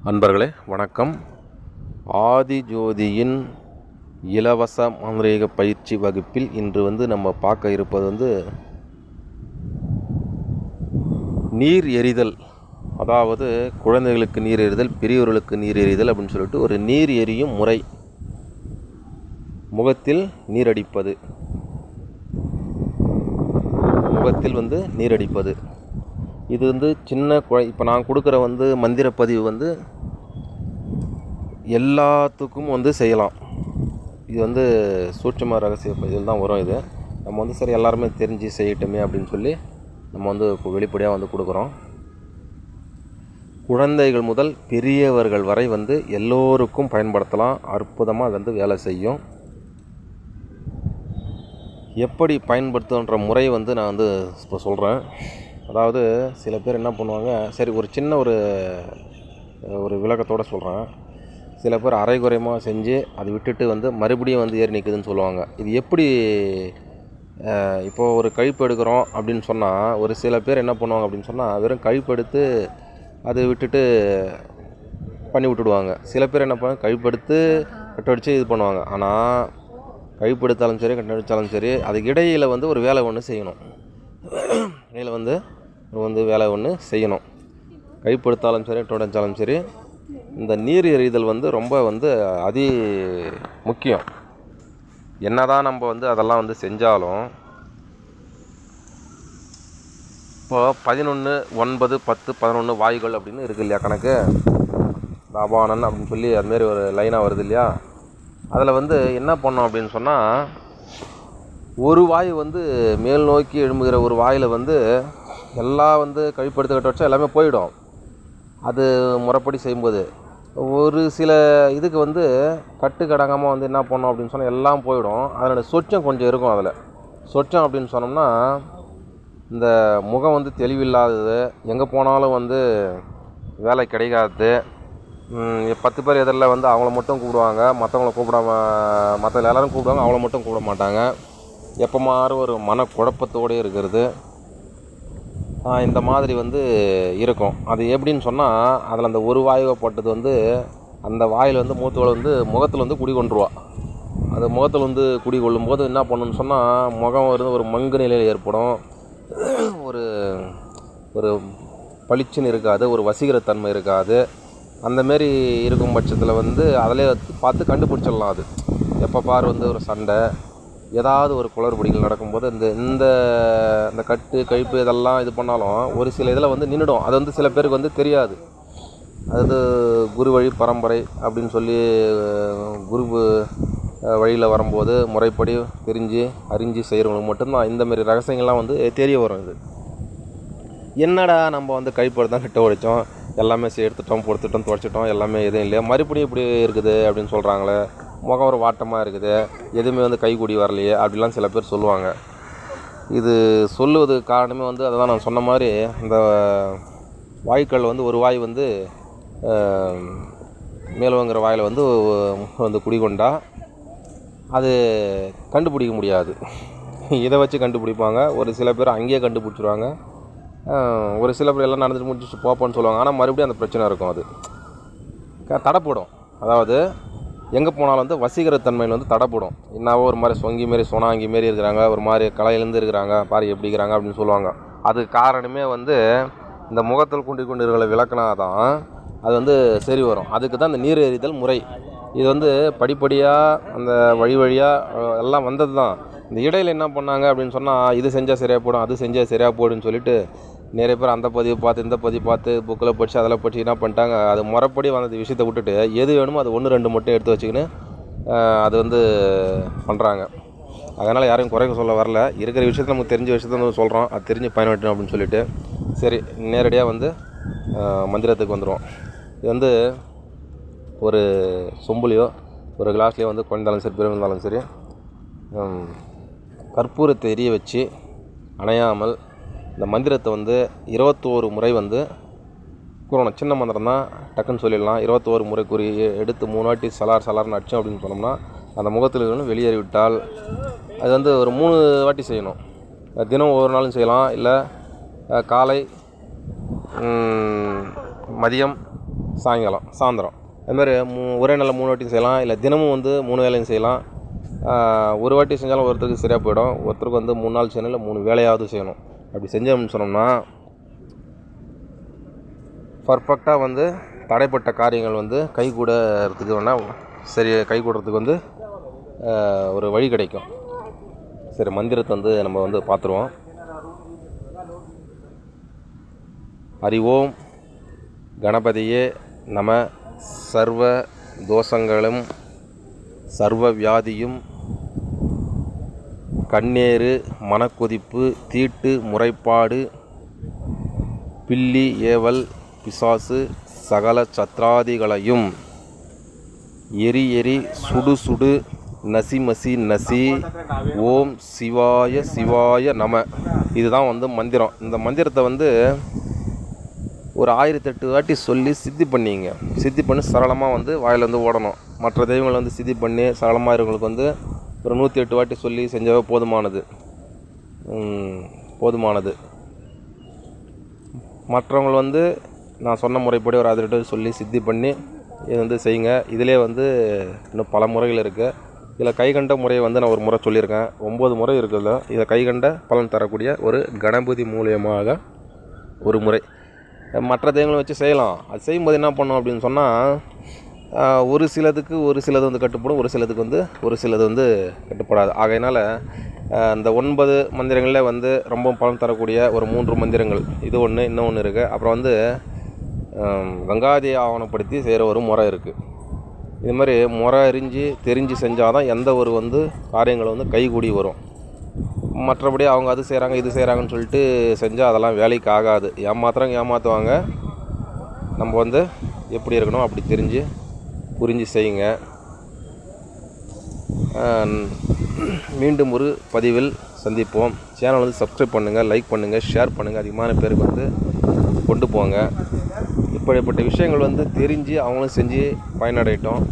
அன்பர்களே வணக்கம். ஆதிஜோதியின் இலவச மாந்திரீக பயிற்சி வகுப்பில் இன்று நம்ம பார்க்க இருப்பது நீர் எறிதல். அதாவது குழந்தைகளுக்கு நீர் எறிதல், பெரியவர்களுக்கு நீர் எறிதல் அப்படின்னு சொல்லிட்டு ஒரு நீர் எறியும் முறை. முகத்தில் நீரடிப்பது, முகத்தில் நீரடிப்பது. இது சின்ன இப்போ நான் கொடுக்குற மந்திர பதிவு எல்லாத்துக்கும் செய்யலாம். இது சூட்சும ரகசிய பதிவில் தான் வரும். இது நம்ம சரி எல்லாருமே தெரிஞ்சு செய்யட்டுமே அப்படின்னு சொல்லி நம்ம வெளிப்படையாக கொடுக்குறோம். குழந்தைகள் முதல் பெரியவர்கள் வரை எல்லோருக்கும் பயன்படுத்தலாம். அற்புதமாக வேலை செய்யும். எப்படி பயன்படுத்துன்ற முறை நான் இப்போ சொல்கிறேன். அதாவது சில பேர் என்ன பண்ணுவாங்க, சரி ஒரு சின்ன ஒரு விளக்கத்தோடு சொல்கிறேன். சில பேர் அரைகுறையமாக செஞ்சு அதை விட்டுட்டு மறுபடியும் ஏறி நிற்குதுன்னு சொல்லுவாங்க. இது எப்படி? இப்போது ஒரு கழிப்பு எடுக்கிறோம் அப்படின்னு சொன்னால் ஒரு சில பேர் என்ன பண்ணுவாங்க அப்படின்னு சொன்னால் வெறும் கழிப்பு எடுத்து அதை விட்டுட்டு பண்ணி விட்டுடுவாங்க. சில பேர் என்ன பண்ணுவாங்க, கழிப்பு எடுத்து கட்ட அடித்து இது பண்ணுவாங்க. ஆனால் கழிப்பு எடுத்தாலும் சரி கட்ட அடித்தாலும் சரி அதுக்கு இடையில் ஒரு வேலை ஒன்று செய்யணும். இடையில் வேலை ஒன்று செய்யணும். கைப்படுத்தாலும் சரி தொடச்சாலும் சரி இந்த நீர் எறிதல் ரொம்ப அதி முக்கியம். என்னதான் நம்ம அதெல்லாம் செஞ்சாலும் இப்போ 11, 9, 10, 11 வாயுகள் அப்படின்னு இருக்குது இல்லையா கணக்கு. தாபானன் அப்படின்னு சொல்லி அதுமாரி ஒரு லைனாக வருது இல்லையா. அதில் என்ன பண்ணோம் அப்படின்னு சொன்னால், ஒரு வாயு மேல் நோக்கி எழும்புகிற ஒரு வாயில் எல்லாம் கழிப்படுத்த கட்ட வச்சா எல்லாமே போயிடும். அது முறைப்படி செய்யும்போது ஒரு சில இதுக்கு கட்டு கடங்காமல் என்ன பண்ணோம் அப்படின்னு சொன்னால் எல்லாம் போயிடும். அதனோட சொச்சம் கொஞ்சம் இருக்கும். அதில் சொச்சம் அப்படின்னு சொன்னோம்னா இந்த முகம் தெளிவில்லாதது, எங்கே போனாலும் வேலை கிடைக்காது. 10 பேர் எதிரில் அவங்கள மட்டும் கூப்பிடுவாங்க, மற்றவங்கள மற்ற எல்லோரும் கூப்பிடுவாங்க, அவங்கள மட்டும் கூப்பிட மாட்டாங்க. எப்போ மாறு ஒரு மனக்குழப்பத்தோடு இருக்கிறது. இந்த மாதிரி இருக்கும். அது எப்படின்னு சொன்னால், அதில் அந்த ஒரு வாயுவை போட்டது அந்த வாயில் மூத்தவளை முகத்தில் குடிகொண்டுருவா. அது முகத்தில் குடிகொள்ளும் போது என்ன பண்ணணும்னு சொன்னால், முகம் ஒரு மங்கு நிலையில் ஏற்படும். ஒரு ஒரு பளிச்சுன்னு இருக்காது, ஒரு வசீகரத்தன்மை இருக்காது. அந்தமாரி இருக்கும் பட்சத்தில் அதிலே பார்த்து கண்டுபிடிச்சிடலாம். அது எப்போ பார் ஒரு சண்டை, ஏதாவது ஒரு குளறுபடிகள் நடக்கும்போது இந்த கட்டு கழிப்பு இதெல்லாம் இது பண்ணாலும் ஒரு சில இதில் நின்றுடும். அது சில பேருக்கு தெரியாது. அது குரு வழி பரம்பரை அப்படின்னு சொல்லி குரு வழியில் வரும்போது முறைப்படி தெரிஞ்சு அறிஞ்சு செய்கிறவங்களுக்கு மட்டும்தான் இந்தமாரி ரகசியங்கள்லாம் தெரிய வரும். இது என்னடா நம்ம கழிப்போடு தான் கிட்ட ஒழிச்சோம், எல்லாமே எடுத்துட்டோம் பொறுத்துட்டோம் துடைச்சிட்டோம், எல்லாமே எதுவும் இல்லையா, மறுபடியும் இப்படி இருக்குது அப்படின்னு சொல்கிறாங்களே, முகம் ஒரு வாட்டமாக இருக்குது, எதுவுமே கைக்கூடி வரலையே அப்படிலாம் சில பேர் சொல்லுவாங்க. இது சொல்லுவதுக்கு காரணமே அதை தான் நான் சொன்ன மாதிரி, இந்த வாயுக்கள் ஒரு வாய் மேலுவங்கிற வாயில் குடிகொண்டா அது கண்டுபிடிக்க முடியாது. இதை வச்சு கண்டுபிடிப்பாங்க. ஒரு சில பேர் அங்கேயே கண்டுபிடிச்சிருவாங்க. ஒரு சில பேர் எல்லாம் நடந்துட்டு முடிச்சுட்டு போப்போன்னு சொல்லுவாங்க. ஆனால் மறுபடியும் அந்த பிரச்சனை இருக்கும். அது தடைப்படும். அதாவது எங்கே போனாலும் வசீகரத்தன்மையில் தடைப்படும். என்னவோ ஒரு மாதிரி சொங்கி மாரி சொனாங்கி மாரி இருக்கிறாங்க, ஒரு மாதிரி கலையிலேருந்து இருக்கிறாங்க, பாரு எப்படி இருக்கிறாங்க அப்படின்னு சொல்லுவாங்க. அதுக்கு காரணமே இந்த முகத்தில் கொண்டு இருக்கிற விளக்குனா தான் அது சரி வரும். அதுக்கு தான் இந்த நீர் எறிதல் முறை. இது படிப்படியாக அந்த வழியாக எல்லாம் வந்தது தான். இந்த இடையில் என்ன பண்ணாங்க அப்படின்னு சொன்னால், இது செஞ்சால் சரியாக போடும், அது செஞ்சால் சரியாக போடுன்னு சொல்லிட்டு நிறைய பேர் அந்த பதிவு பார்த்து இந்த பதிவு பார்த்து புக்கில் படித்து அதில் படித்து என்ன பண்ணிட்டாங்க, அது முறைப்படி வந்த விஷயத்தை விட்டுட்டு எது வேணுமோ அது 1, 2 மட்டும் எடுத்து வச்சுக்கின்னு அது பண்ணுறாங்க. அதனால் யாரையும் குறைக்க சொல்ல வரல. இருக்கிற விஷயத்தை நமக்கு தெரிஞ்ச விஷயத்த சொல்கிறோம், அது தெரிஞ்சு பயன்படுத்தணும் அப்படின்னு சொல்லிட்டு சரி நேரடியாக மந்திரத்துக்கு வந்துடுவோம். இது ஒரு சொம்புலையோ ஒரு கிளாஸ்லேயோ குழந்தாலும் சரி பெரும் இருந்தாலும் சரி கற்பூரத்தை எரிய வச்சு அணையாமல் இந்த மந்திரத்தை 21 முறை கூறணும். சின்ன மந்திரம் தான், டக்குன்னு சொல்லிடலாம். 21 முறை கூறி எடுத்து 3 வாட்டி சலார்னு அடித்தோம் அப்படின்னு சொன்னோம்னா அந்த முகத்தில் வெளியேறிவிட்டால் அது ஒரு 3 வாட்டி செய்யணும். தினம் ஒவ்வொரு நாளும் செய்யலாம். இல்லை காலை, மதியம், சாயந்தரம். அதுமாதிரி ஒரே நாளில் 3 வாட்டியும் செய்யலாம், இல்லை தினமும் வந்து 3 வேளையும் செய்யலாம். ஒரு வாட்டி செஞ்சாலும் ஒருத்தருக்கு சரியாக போயிடும். ஒருத்தருக்கு வந்து 3 நாள் செய்யணும், இல்லை 3 வேளையாவது செய்யணும். அப்படி செஞ்சோம்னு சொன்னோம்னா பர்ஃபெக்டாக வந்து தடைப்பட்ட காரியங்கள் வந்து கைகூடறதுக்கு வேணால் கைகூடுறதுக்கு வந்து ஒரு வழி கிடைக்கும். சரி, மந்திரத்தை வந்து நம்ம வந்து பார்த்துருவோம். ஹரி ஓம் கணபதியே நம. சர்வ தோஷங்களும் சர்வ வியாதியும் கண்ணேறு மனக்கொதிப்பு தீட்டு முறைப்பாடு பில்லி ஏவல் பிசாசு சகல சத்ராதிகளையும் எரி சுடு சுடு நசி மசி நசி. ஓம் சிவாய சிவாய நம. இதுதான் வந்து மந்திரம். இந்த மந்திரத்தை வந்து ஒரு 1008 வாட்டி சொல்லி சித்தி பண்ணிங்க. சித்தி பண்ணி சரளமாக வந்து வாயில் வந்து ஓடணும். மற்ற தெய்வங்களை வந்து சித்தி பண்ணி சரளமாக இருக்கிறவங்களுக்கு வந்து ஒரு 108 வாட்டி சொல்லி செஞ்சாவே போதுமானது. மற்றவங்க வந்து நான் சொன்ன முறைப்படி ஒரு 1008 சொல்லி சித்தி பண்ணி இது வந்து செய்யுங்க. இதிலே வந்து இன்னும் பல முறைகள் இருக்குது. இதில் கைகண்ட முறையை வந்து நான் ஒரு முறை சொல்லியிருக்கேன். 9 முறை இருக்குதுல்ல. இதை கைகண்ட பலன் தரக்கூடிய ஒரு கணபதி மூலியமாக ஒரு முறை. மற்ற தெய்வங்களை வச்சு செய்யலாம். அது செய்யும்போது என்ன பண்ணோம் அப்படின்னு சொன்னால், ஒரு சிலது வந்து கட்டுப்படும், ஒரு சிலது வந்து கட்டுப்படாது. ஆகையினால் இந்த 9 மந்திரங்களில் வந்து ரொம்ப பலன் தரக்கூடிய ஒரு 3 மந்திரங்கள், இது ஒன்று, இன்னொன்று இருக்குது. அப்புறம் வந்து கங்காதியை ஆவணப்படுத்தி செய்கிற ஒரு முறை இருக்குது. இது மாதிரி முறை தெரிஞ்சு செஞ்சால் தான் எந்த ஒரு வந்து காரியங்களை வந்து கைகூடி வரும். மற்றபடி அவங்க அது செய்கிறாங்க இது செய்கிறாங்கன்னு சொல்லிட்டு செஞ்சால் அதெல்லாம் வேலைக்கு ஆகாது. ஏமாற்றுவாங்க. நம்ம வந்து எப்படி இருக்கணும் அப்படி தெரிஞ்சு புரிஞ்சு செய்யுங்க. மீண்டும் ஒரு பதிவில் சந்திப்போம். சேனல் வந்து சப்ஸ்கிரைப் பண்ணுங்கள், லைக் பண்ணுங்கள், ஷேர் பண்ணுங்கள். அதிகமான பேருக்கு வந்து கொண்டு போங்க. இப்படிப்பட்ட விஷயங்கள் வந்து தெரிஞ்சு அவங்களும் செஞ்சு பயனடையட்டும்.